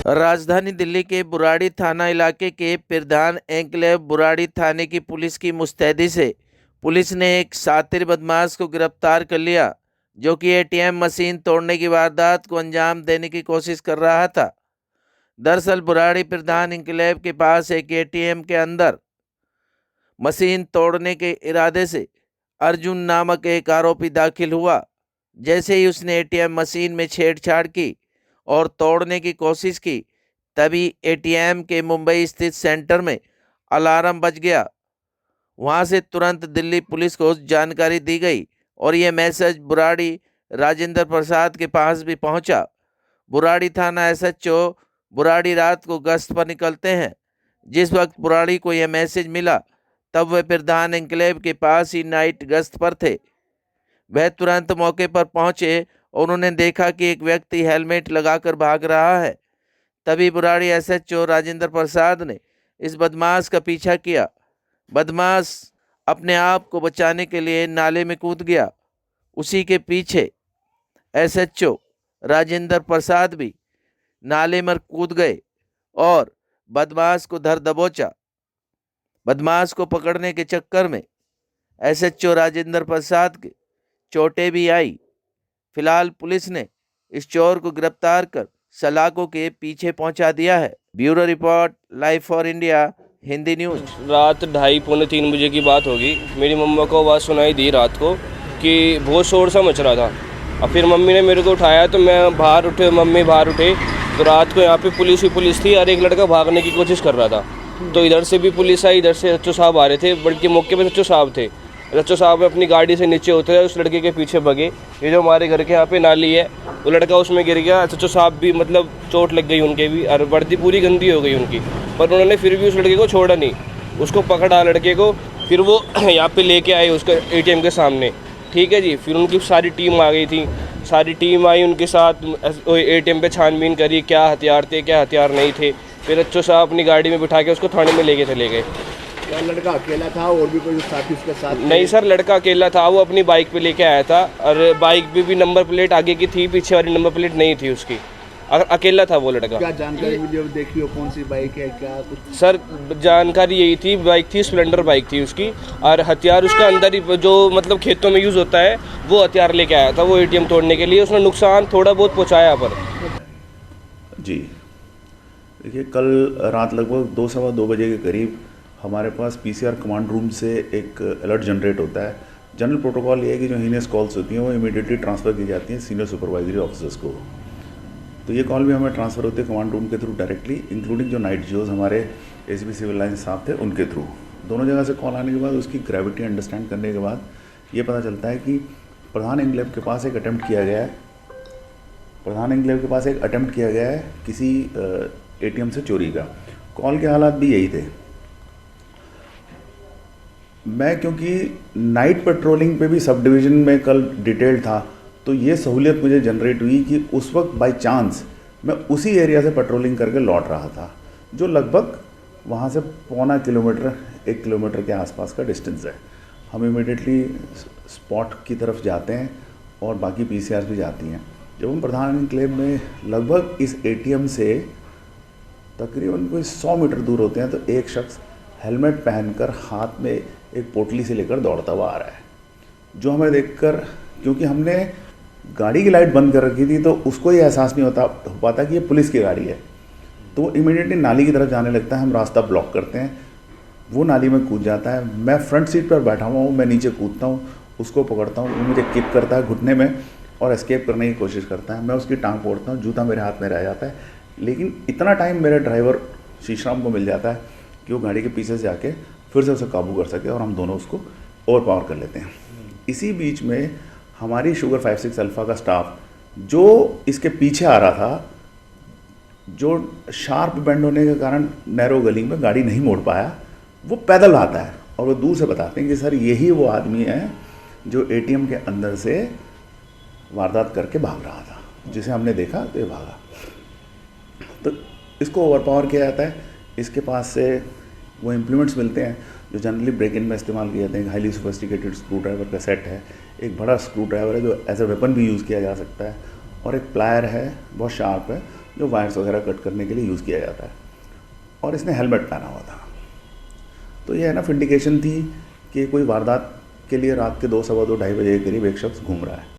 राजधानी दिल्ली के बुराड़ी थाना इलाके के पिरधान एन्क्लेव बुराड़ी थाने की पुलिस की मुस्तैदी से पुलिस ने एक शातिर बदमाश को गिरफ्तार कर लिया, जो कि एटीएम मशीन तोड़ने की वारदात को अंजाम देने की कोशिश कर रहा था। दरअसल बुराड़ी पिरधान एन्क्लेव के पास एक एटीएम के अंदर मशीन तोड़ने के इरादे से अर्जुन नामक एक आरोपी दाखिल हुआ। जैसे ही उसने एटीएम मशीन में छेड़छाड़ की और तोड़ने की कोशिश की, तभी एटीएम के मुंबई स्थित सेंटर में अलार्म बज गया। वहां से तुरंत दिल्ली पुलिस को जानकारी दी गई और यह मैसेज बुराड़ी राजेंद्र प्रसाद के पास भी पहुंचा। बुराड़ी थाना एसएचओ बुराड़ी रात को गश्त पर निकलते हैं। जिस वक्त बुराड़ी को यह मैसेज मिला, तब वह पिरधान एन्क्लेव के पास ही नाइट गश्त पर थे। वह तुरंत मौके पर पहुंचे और उन्होंने देखा कि एक व्यक्ति हेलमेट लगाकर भाग रहा है। तभी बुराड़ी एसएचओ राजेंद्र प्रसाद ने इस बदमाश का पीछा किया। बदमाश अपने आप को बचाने के लिए नाले में कूद गया। उसी के पीछे एसएचओ राजेंद्र प्रसाद भी नाले में कूद गए और बदमाश को धर दबोचा। बदमाश को पकड़ने के चक्कर में एसएचओ राजेंद्र प्रसाद के चोटें भी आई। फिलहाल पुलिस ने इस चोर को गिरफ्तार कर सलाखों के पीछे पहुंचा दिया है। Bureau report, live for India, Hindi news. रात 2:30-3 बजे की बात होगी। मेरी मम्मा को आवाज़ सुनाई दी रात को कि बहुत शोर सा मच रहा था। और फिर मम्मी ने मेरे को उठाया तो मैं बाहर उठे, मम्मी बाहर उठे तो रात को यहाँ पे पुलिस थी और एक लड़का भागने की कोशिश कर रहा था। तो इधर से भी पुलिस आई, इधर से रच्चो साहब आ रहे थे, बल्कि मौके पे रच्चो साहब थे। रच्चो साहब अपनी गाड़ी से नीचे उतरे, उस लड़के के पीछे भगे। ये जो हमारे घर के यहाँ पे नाली है, वो लड़का उसमें गिर गया। रच्चो साहब भी मतलब चोट लग गई उनके भी, और वर्दी पूरी गंदी हो गई उनकी, पर उन्होंने फिर भी उस लड़के को छोड़ा नहीं, उसको पकड़ा लड़के को। फिर वो यहाँ पे लेके आए उसका एटीएम के सामने, ठीक है जी। फिर उनकी सारी टीम आ गई थी, सारी टीम आई उनके साथ, एटीएम पे छानबीन करी क्या हथियार थे क्या हथियार नहीं थे। फिर रच्चो साहब अपनी गाड़ी में बिठा के उसको थाने में लेके चले गए। क्या लड़का अकेला था और भी कोई साथी उसके साथ? नहीं सर, लड़का अकेला था। वो अपनी बाइक पे लेके आया था और बाइक पे भी नंबर प्लेट आगे की थी, पीछे वाली नंबर प्लेट नहीं थी उसकी। अकेला था वो लड़का। क्या जानकारी मिली और देखी हो कौन सी बाइक है क्या कुछ? सर जानकारी यही थी, बाइक थी स्प्लेंडर बाइक थी उसकी, और हथियार उसका अंदर ही जो मतलब खेतों में यूज़ होता है वो हथियार लेके आया था वो एटीएम तोड़ने के लिए। उसने नुकसान थोड़ा बहुत पहुँचाया पर। जी देखिए, कल रात लगभग 2-2:15 बजे के करीब हमारे पास पीसीआर कमांड रूम से एक अलर्ट जनरेट होता है। जनरल प्रोटोकॉल ये है कि जो हीनियस कॉल्स होती हैं वो इमीडिएटली ट्रांसफ़र की जाती हैं सीनियर सुपरवाइजरी ऑफिसर्स को। तो ये कॉल भी हमें ट्रांसफ़र होती है कमांड रूम के थ्रू डायरेक्टली, इंक्लूडिंग जो नाइट जीओज हमारे एसीपी सिविल लाइन्स साहब थे उनके थ्रू। दोनों जगह से कॉल आने के बाद उसकी ग्रेविटी अंडरस्टैंड करने के बाद ये पता चलता है कि प्रधान एन्क्लेव के पास एक अटैम्प्ट किया गया है। प्रधान एन्क्लेव के पास एक अटैम्प्ट किया गया है किसी एटीएम से चोरी का। कॉल के हालात भी यही थे। मैं क्योंकि नाइट पेट्रोलिंग पे भी सब डिवीज़न में कल डिटेल था, तो ये सहूलियत मुझे जनरेट हुई कि उस वक्त बाय चांस मैं उसी एरिया से पेट्रोलिंग करके लौट रहा था, जो लगभग वहाँ से 1.25 किलोमीटर 1 किलोमीटर के आसपास का डिस्टेंस है। हम इमीडिएटली स्पॉट की तरफ जाते हैं और बाकी पीसीआर भी जाती हैं। जब हम प्रधान एन्क्लेव में लगभग इस एटीएम से तकरीबन कोई 100 मीटर दूर होते हैं, तो एक शख्स हेलमेट पहनकर हाथ में एक पोटली से लेकर दौड़ता हुआ आ रहा है, जो हमें देखकर, क्योंकि हमने गाड़ी की लाइट बंद कर रखी थी, तो उसको ये एहसास नहीं हो पाता कि ये पुलिस की गाड़ी है। तो वो इमीडिएटली नाली की तरफ जाने लगता है। हम रास्ता ब्लॉक करते हैं, वो नाली में कूद जाता है। मैं फ्रंट सीट पर बैठा हुआ हूँ, मैं नीचे कूदता हूँ, उसको पकड़ता हूँ, वो मुझे किक करता है घुटने में और एस्केप करने की कोशिश करता है। मैं उसकी टांग फोड़ता हूँ, जूता मेरे हाथ में रह जाता है। लेकिन इतना टाइम मेरे ड्राइवर शीशराम को मिल जाता है कि वो गाड़ी के पीछे से जाके फिर से उसे काबू कर सके और हम दोनों उसको ओवर पावर कर लेते हैं। इसी बीच में हमारी शुगर 56 अल्फ़ा का स्टाफ जो इसके पीछे आ रहा था, जो शार्प बेंड होने के कारण नैरो गली में गाड़ी नहीं मोड़ पाया, वो पैदल आता है और वो दूर से बताते हैं कि सर यही वो आदमी है जो एटीएम के अंदर से वारदात करके भाग रहा था, जिसे हमने देखा तो ये भागा। तो इसको ओवर पावर किया जाता है। इसके पास से वो इम्प्लीमेंट्स मिलते हैं जो जनरली ब्रेक इन में इस्तेमाल किए जाते हैं। हाईली सोफिस्टिकेटेड स्क्रू ड्राइवर का सेट है, एक बड़ा स्क्रू ड्राइवर है जो एज ए वेपन भी यूज़ किया जा सकता है, और एक प्लायर है बहुत शार्प है जो वायर्स वगैरह कट करने के लिए यूज़ किया जाता है, और इसने हेलमेट पहना हुआ था। तो ये एनफ इंडिकेशन थी कि कोई वारदात के लिए रात के 2, सवा 2, ढाई बजे के करीब एक शख्स घूम रहा है।